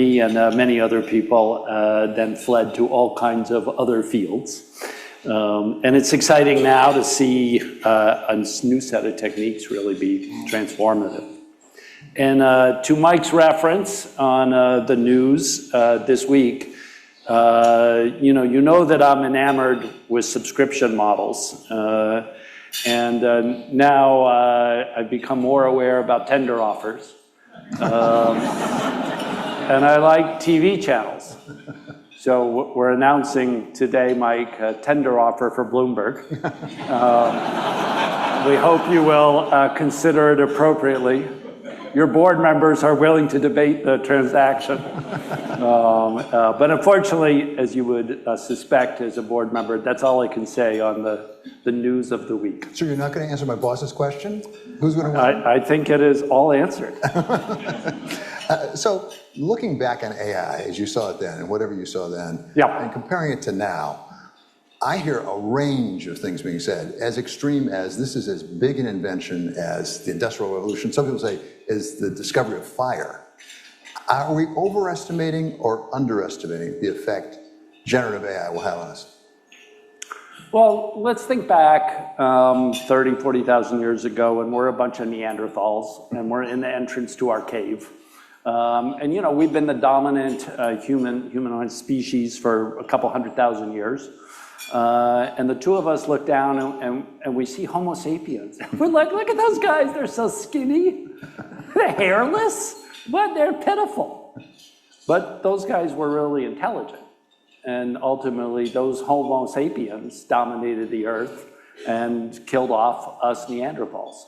and many other people then fled to all kinds of other fields. And it's exciting now to see a new set of techniques really be transformative. And to Mike's reference on the news this week, you know that I'm enamored with subscription models. And now I've become more aware about tender offers. And I like TV channels. So we're announcing today, Mike, a tender offer for Bloomberg. We hope you will consider it appropriately. Your board members are willing to debate the transaction. But unfortunately, as you would suspect as a board member, that's all I can say on the news of the week. So you're not going to answer my boss's question? Who's going to win? I think it is all answered. So looking back on AI, as you saw it then, and whatever you saw then, yeah, and comparing it to now, I hear a range of things being said, as extreme as this is as big an invention as the Industrial Revolution. Some people say is the discovery of fire. Are we overestimating or underestimating the effect generative AI will have on us? Well, let's think back 30, 40,000 years ago when we're a bunch of Neanderthals and we're in the entrance to our cave. And you know, we've been the dominant humanoid species for a couple 100,000 years. And the two of us look down and we see Homo sapiens. We're like, look at those guys, they're so skinny. They're hairless, but they're pitiful. But those guys were really intelligent. And ultimately, those Homo sapiens dominated the earth and killed off us Neanderthals.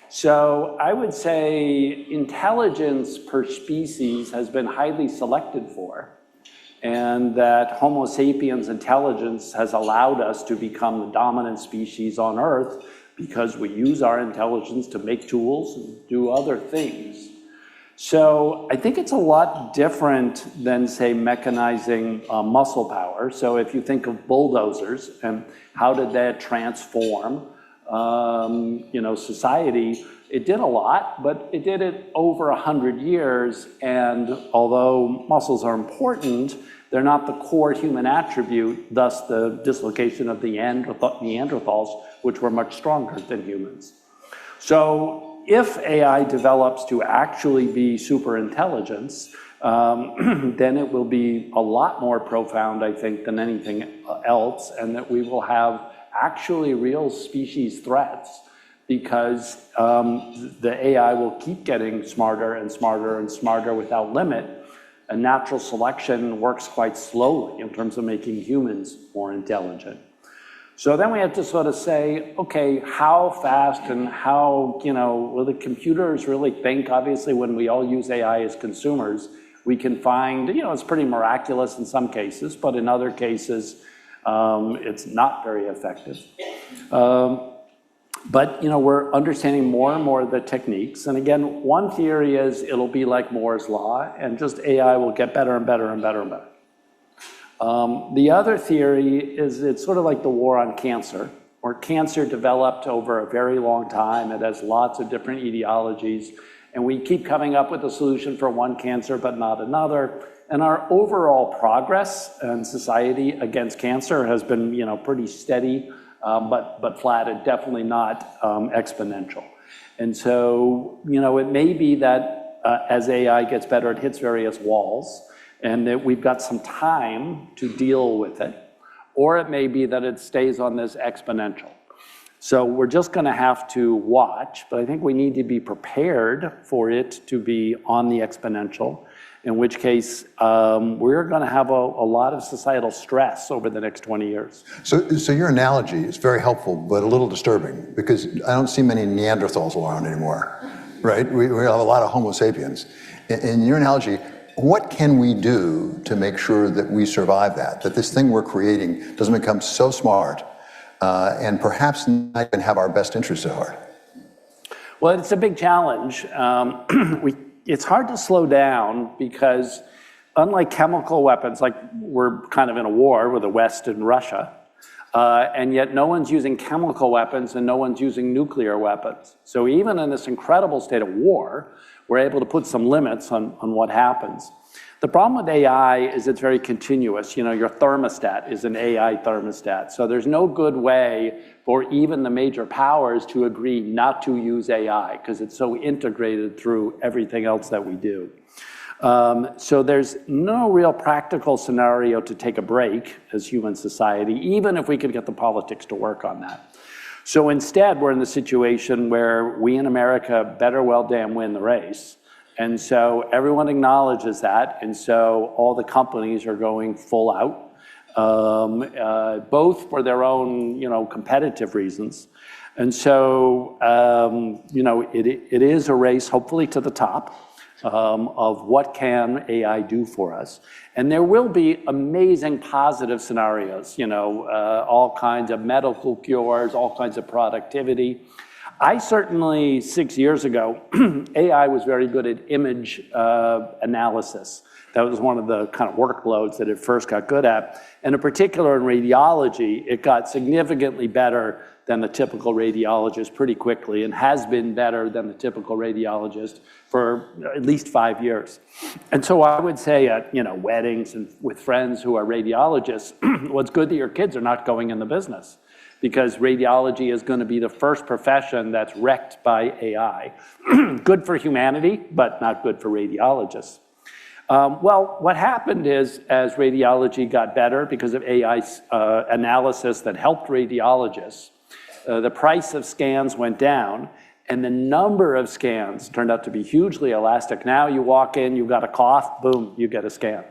So I would say intelligence per species has been highly selected for, and that Homo sapiens intelligence has allowed us to become the dominant species on Earth because we use our intelligence to make tools and do other things. So I think it's a lot different than, say, mechanizing muscle power. So if you think of bulldozers and how did that transform society, it did a lot, but it did it over 100 years. And although muscles are important, they're not the core human attribute, thus the dislocation of the Neanderthals, which were much stronger than humans. So if AI develops to actually be super intelligence, then it will be a lot more profound, I think, than anything else, and that we will have actually real species threats because the AI will keep getting smarter and smarter and smarter without limit. And natural selection works quite slowly in terms of making humans more intelligent. So then we have to sort of say, okay, how fast and how, will the computers really think? Obviously, when we all use AI as consumers, we can find, it's pretty miraculous in some cases, but in other cases, it's not very effective. But we're understanding more and more of the techniques. And again, one theory is it'll be like Moore's Law, and just AI will get better and better and better and better. The other theory is it's sort of like the war on cancer, where cancer developed over a very long time. It has lots of different etiologies, and we keep coming up with a solution for one cancer, but not another. And our overall progress in society against cancer has been, pretty steady, but flat, and definitely not exponential. And so, it may be that as AI gets better, it hits various walls, and that we've got some time to deal with it, or it may be that it stays on this exponential. So we're just going to have to watch, but I think we need to be prepared for it to be on the exponential, in which case we're going to have a lot of societal stress over the next 20 years. So your analogy is very helpful, but a little disturbing, because I don't see many Neanderthals around anymore, right? We have a lot of Homo sapiens. In your analogy, what can we do to make sure that we survive that this thing we're creating doesn't become so smart and perhaps not even have our best interests at heart? Well, it's a big challenge. It's hard to slow down because unlike chemical weapons, like we're kind of in a war with the West and Russia, and yet no one's using chemical weapons and no one's using nuclear weapons. So even in this incredible state of war, we're able to put some limits on what happens. The problem with AI is it's very continuous. You know, your thermostat is an AI thermostat. So there's no good way for even the major powers to agree not to use AI because it's so integrated through everything else that we do. So there's no real practical scenario to take a break as human society, even if we could get the politics to work on that. So instead, we're in the situation where we in America better well damn win the race. And so everyone acknowledges that. And so all the companies are going full out, both for their own, competitive reasons. And so, it is a race, hopefully to the top, of what can AI do for us. And there will be amazing positive scenarios, all kinds of medical cures, all kinds of productivity. I certainly, 6 years ago, AI was very good at image analysis. That was one of the kind of workloads that it first got good at. And in particular in radiology, it got significantly better than the typical radiologist pretty quickly and has been better than the typical radiologist for at least 5 years. And so I would say at weddings and with friends who are radiologists, well, it's good that your kids are not going in the business because radiology is going to be the first profession that's wrecked by AI. Good for humanity, but not good for radiologists. Well, what happened is, as radiology got better because of AI's analysis that helped radiologists, the price of scans went down, and the number of scans turned out to be hugely elastic. Now you walk in, you've got a cough, boom, you get a scan.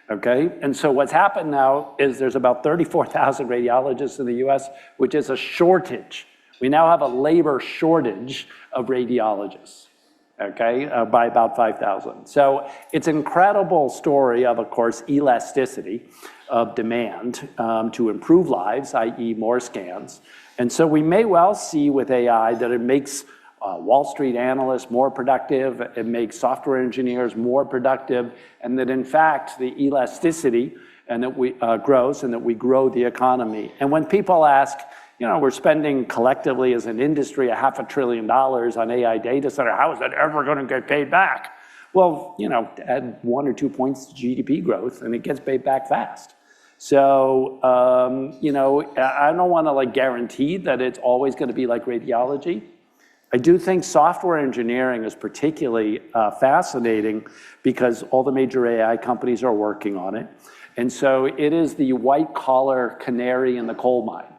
Okay? And so what's happened now is there's about 34,000 radiologists in the US, which is a shortage. We now have a labor shortage of radiologists. Okay, by about 5,000. So it's an incredible story of course, elasticity of demand to improve lives, i.e. more scans. And so we may well see with AI that it makes Wall Street analysts more productive, it makes software engineers more productive, and that in fact the elasticity and that we grows and that we grow the economy. And when people ask, we're spending collectively as an industry $500 billion on AI data center. How is that ever going to get paid back? Well, add 1 or 2 points to GDP growth and it gets paid back fast. So, I don't want to guarantee that it's always going to be like radiology. I do think software engineering is particularly fascinating because all the major AI companies are working on it. And so it is the white collar canary in the coal mine.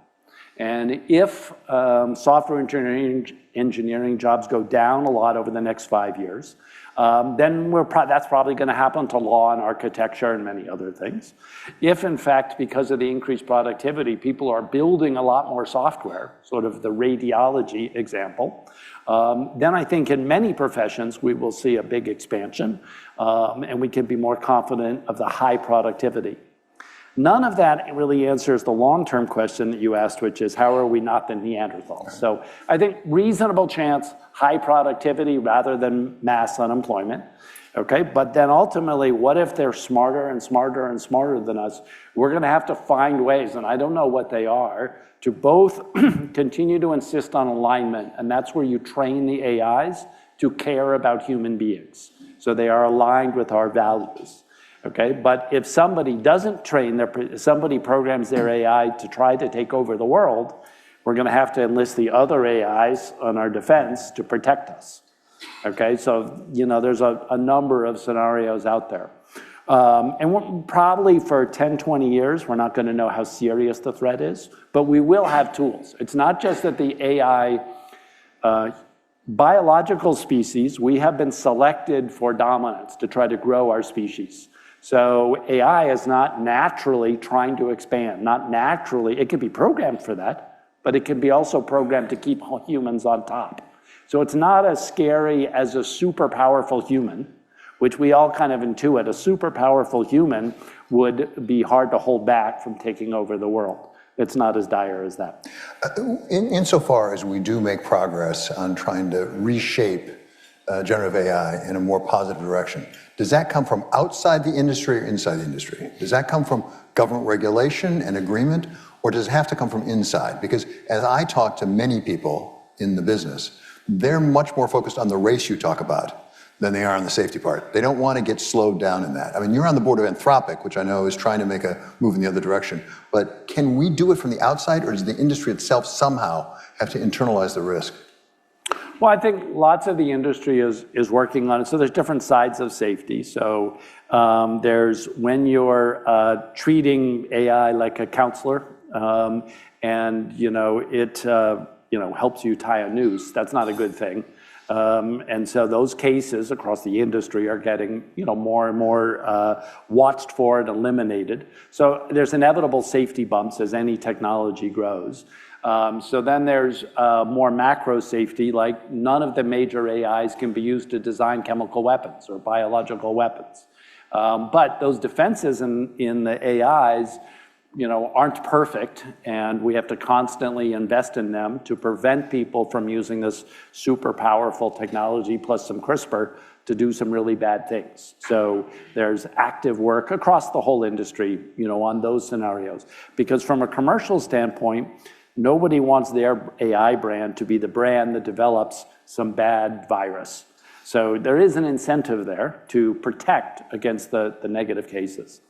And if software engineering jobs go down a lot over the next 5 years, then that's probably going to happen to law and architecture and many other things. If, in fact, because of the increased productivity, people are building a lot more software, sort of the radiology example, then I think in many professions we will see a big expansion, and we can be more confident of the high productivity. None of that really answers the long-term question that you asked, which is how are we not the Neanderthals? So I think reasonable chance, high productivity rather than mass unemployment. Okay, but then ultimately, what if they're smarter and smarter and smarter than us? We're going to have to find ways, and I don't know what they are, to both continue to insist on alignment, and that's where you train the AIs to care about human beings. So they are aligned with our values. Okay, but if somebody doesn't train somebody programs their AI to try to take over the world, we're going to have to enlist the other AIs on our defense to protect us. Okay, so there's a number of scenarios out there. And probably for 10, 20 years, we're not going to know how serious the threat is, but we will have tools. It's not just that the AI biological species, we have been selected for dominance to try to grow our species. So AI is not naturally trying to expand, not naturally. It can be programmed for that, but it can be also programmed to keep humans on top. So it's not as scary as a super powerful human, which we all kind of intuit. A super powerful human would be hard to hold back from taking over the world. It's not as dire as that. Insofar as we do make progress on trying to reshape generative AI in a more positive direction, does that come from outside the industry or inside the industry? Does that come from government regulation and agreement, or does it have to come from inside? Because as I talk to many people in the business, they're much more focused on the race you talk about, than they are on the safety part. They don't want to get slowed down in that. I mean, you're on the board of Anthropic, which I know is trying to make a move in the other direction. But can we do it from the outside, or does the industry itself somehow have to internalize the risk? Well, I think lots of the industry is working on it. So there's different sides of safety. So there's when you're treating AI like a counselor, and it helps you tie a noose. That's not a good thing. And so those cases across the industry are getting more and more watched for and eliminated. So there's inevitable safety bumps as any technology grows. So then there's more macro safety, like none of the major AIs can be used to design chemical weapons or biological weapons. But those defenses in the AIs aren't perfect, and we have to constantly invest in them to prevent people from using this super powerful technology plus some CRISPR to do some really bad things. So there's active work across the whole industry, on those scenarios. Because from a commercial standpoint, nobody wants their AI brand to be the brand that develops some bad virus. So there is an incentive there to protect against the negative cases.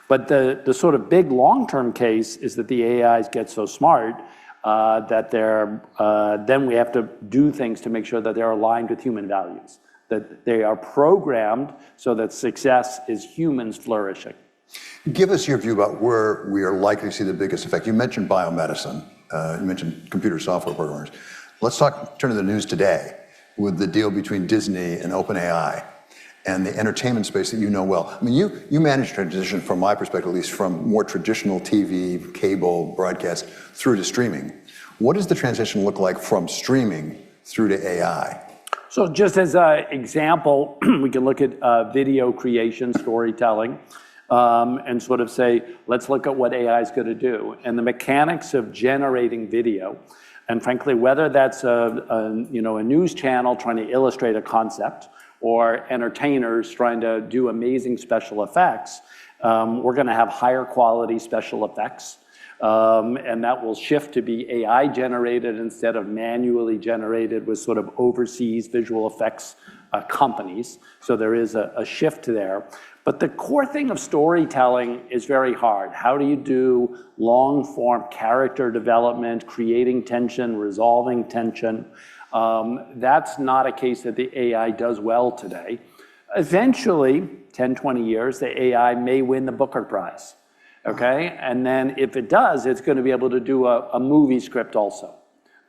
But the sort of big long-term case is that the AIs get so smart that then we have to do things to make sure that they're aligned with human values, that they are programmed so that success is humans flourishing. Give us your view about where we are likely to see the biggest effect. You mentioned biomedicine. You mentioned computer software programmers. Let's turn to the news today with the deal between Disney and OpenAI and the entertainment space that you know well. I mean, you managed transition, from my perspective at least, from more traditional TV, cable, broadcast, through to streaming. What does the transition look like from streaming through to AI? So just as an example, we can look at video creation, storytelling, and sort of say, let's look at what AI is going to do. And the mechanics of generating video, and frankly, whether that's a news channel trying to illustrate a concept, or entertainers trying to do amazing special effects, we're going to have higher quality special effects. And that will shift to be AI generated instead of manually generated with sort of overseas visual effects companies. So there is a shift there. But the core thing of storytelling is very hard. How do you do long form character development, creating tension, resolving tension? That's not a case that the AI does well today. Eventually, 10, 20 years, the AI may win the Booker Prize, okay? And then if it does, it's going to be able to do a movie script also.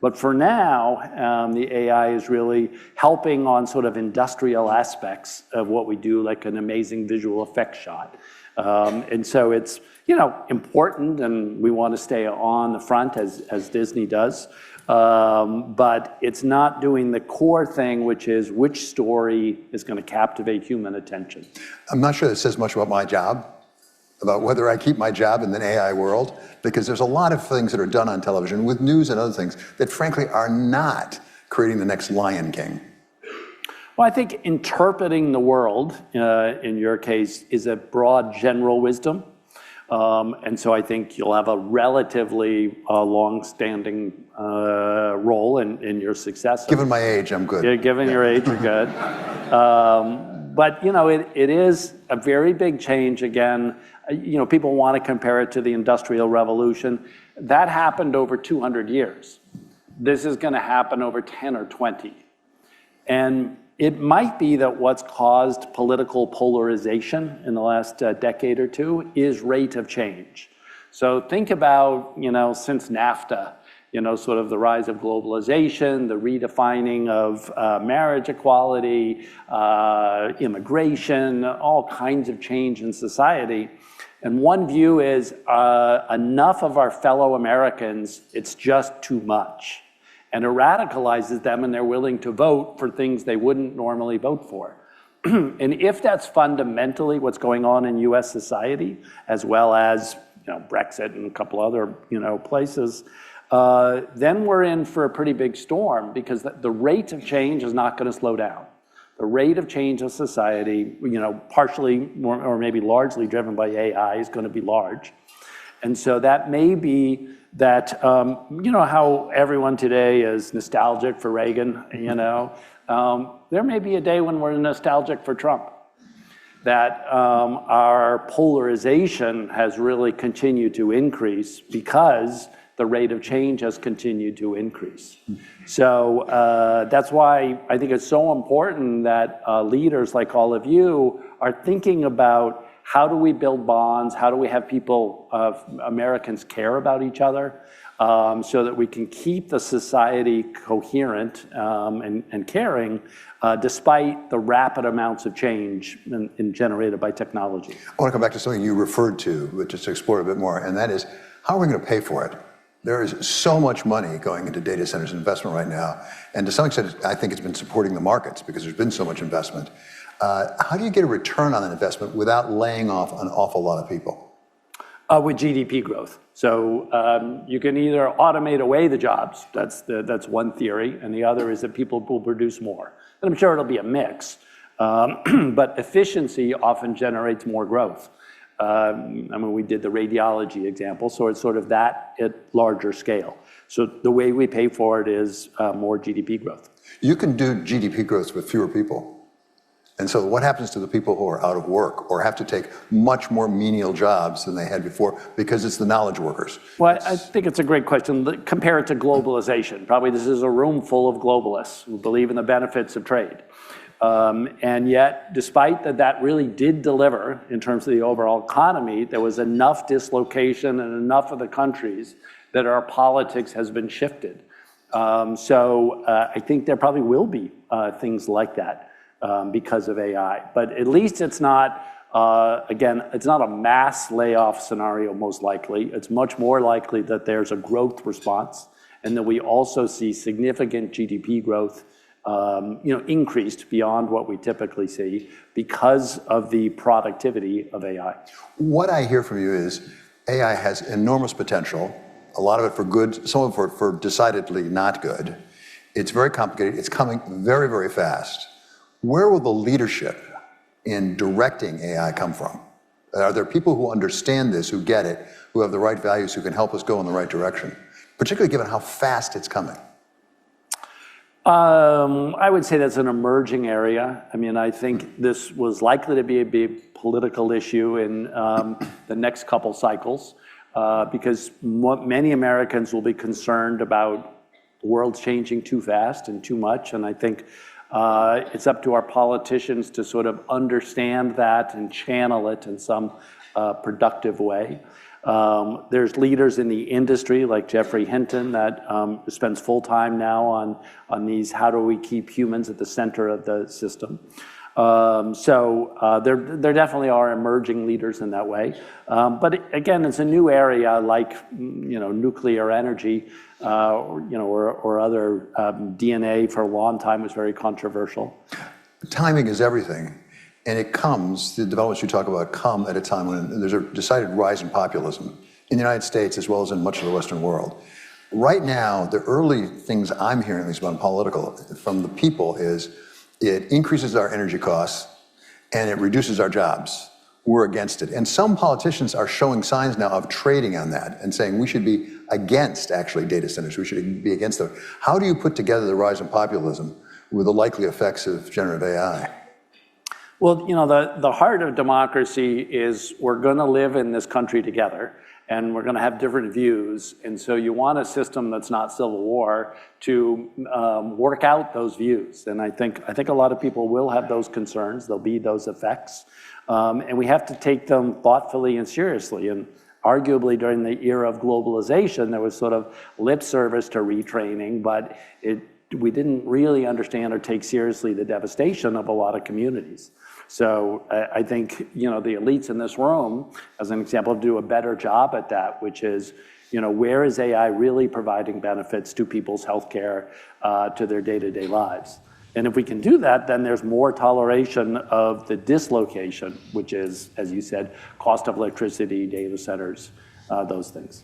But for now, the AI is really helping on sort of industrial aspects of what we do, like an amazing visual effects shot. And so it's, important, and we want to stay on the front as Disney does. But it's not doing the core thing, which is which story is going to captivate human attention. I'm not sure that says much about my job, about whether I keep my job in the AI world, because there's a lot of things that are done on television with news and other things that frankly are not creating the next Lion King. Well, I think interpreting the world, in your case, is a broad general wisdom. And so I think you'll have a relatively long-standing role in your success. Given my age, I'm good. Yeah, given your age, you're good. But it is a very big change. Again, people want to compare it to the Industrial Revolution. That happened over 200 years. This is going to happen over 10 or 20. And it might be that what's caused political polarization in the last decade or two is rate of change. So think about, since NAFTA, sort of the rise of globalization, the redefining of marriage equality, immigration, all kinds of change in society. And one view is enough of our fellow Americans, it's just too much. And it radicalizes them, and they're willing to vote for things they wouldn't normally vote for. And if that's fundamentally what's going on in US society, as well as Brexit and a couple other places, then we're in for a pretty big storm, because the rate of change is not going to slow down. The rate of change of society, partially or maybe largely driven by AI, is going to be large. And so that may be that, how everyone today is nostalgic for Reagan, there may be a day when we're nostalgic for Trump, that our polarization has really continued to increase because the rate of change has continued to increase. So that's why I think it's so important that leaders like all of you are thinking about how do we build bonds, how do we have people, Americans care about each other, so that we can keep the society coherent and caring, despite the rapid amounts of change generated by technology. I want to come back to something you referred to, but just to explore a bit more, and that is, how are we going to pay for it? There is so much money going into data centers investment right now, and to some extent, I think it's been supporting the markets because there's been so much investment. How do you get a return on that investment without laying off an awful lot of people? With GDP growth. So you can either automate away the jobs, that's one theory, and the other is that people will produce more. And I'm sure it'll be a mix, but efficiency often generates more growth. I mean, we did the radiology example, so it's sort of that at larger scale. So the way we pay for it is more GDP growth. You can do GDP growth with fewer people. And so what happens to the people who are out of work or have to take much more menial jobs than they had before because it's the knowledge workers? Well, I think it's a great question. Compare it to globalization. Probably this is a room full of globalists who believe in the benefits of trade. And yet, despite that really did deliver in terms of the overall economy, there was enough dislocation in enough of the countries that our politics has been shifted. So I think there probably will be things like that. Because of AI, but at least it's not, again, it's not a mass layoff scenario most likely. It's much more likely that there's a growth response and that we also see significant GDP growth increased beyond what we typically see because of the productivity of AI. What I hear from you is AI has enormous potential, a lot of it for good, some of it for decidedly not good. It's very complicated, it's coming very, very fast. Where will the leadership in directing AI come from? Are there people who understand this, who get it, who have the right values, who can help us go in the right direction, particularly given how fast it's coming? I would say that's an emerging area. I mean, I think this was likely to be a big political issue in the next couple cycles because many Americans will be concerned about the world's changing too fast and too much, and I think it's up to our politicians to sort of understand that and channel it in some productive way. There's leaders in the industry like Jeffrey Hinton that spends full time now on these, how do we keep humans at the center of the system. So there definitely are emerging leaders in that way. But again, it's a new area like nuclear energy or other DNA for a long time was very controversial. Timing is everything. And it comes, the developments you talk about come at a time when there's a decided rise in populism in the United States as well as in much of the Western world. Right now, the early things I'm hearing, at least about political, from the people is it increases our energy costs and it reduces our jobs. We're against it. And some politicians are showing signs now of trading on that and saying we should be against actually data centers. We should be against them. How do you put together the rise in populism with the likely effects of generative AI? Well, the heart of democracy is we're going to live in this country together and we're going to have different views. And so you want a system that's not civil war to work out those views. And I think a lot of people will have those concerns. There'll be those effects. And we have to take them thoughtfully and seriously. And arguably during the era of globalization, there was sort of lip service to retraining, but we didn't really understand or take seriously the devastation of a lot of communities. So I think, the elites in this room, as an example, do a better job at that, which is, where is AI really providing benefits to people's healthcare, to their day-to-day lives? And if we can do that, then there's more toleration of the dislocation, which is, as you said, cost of electricity, data centers, those things.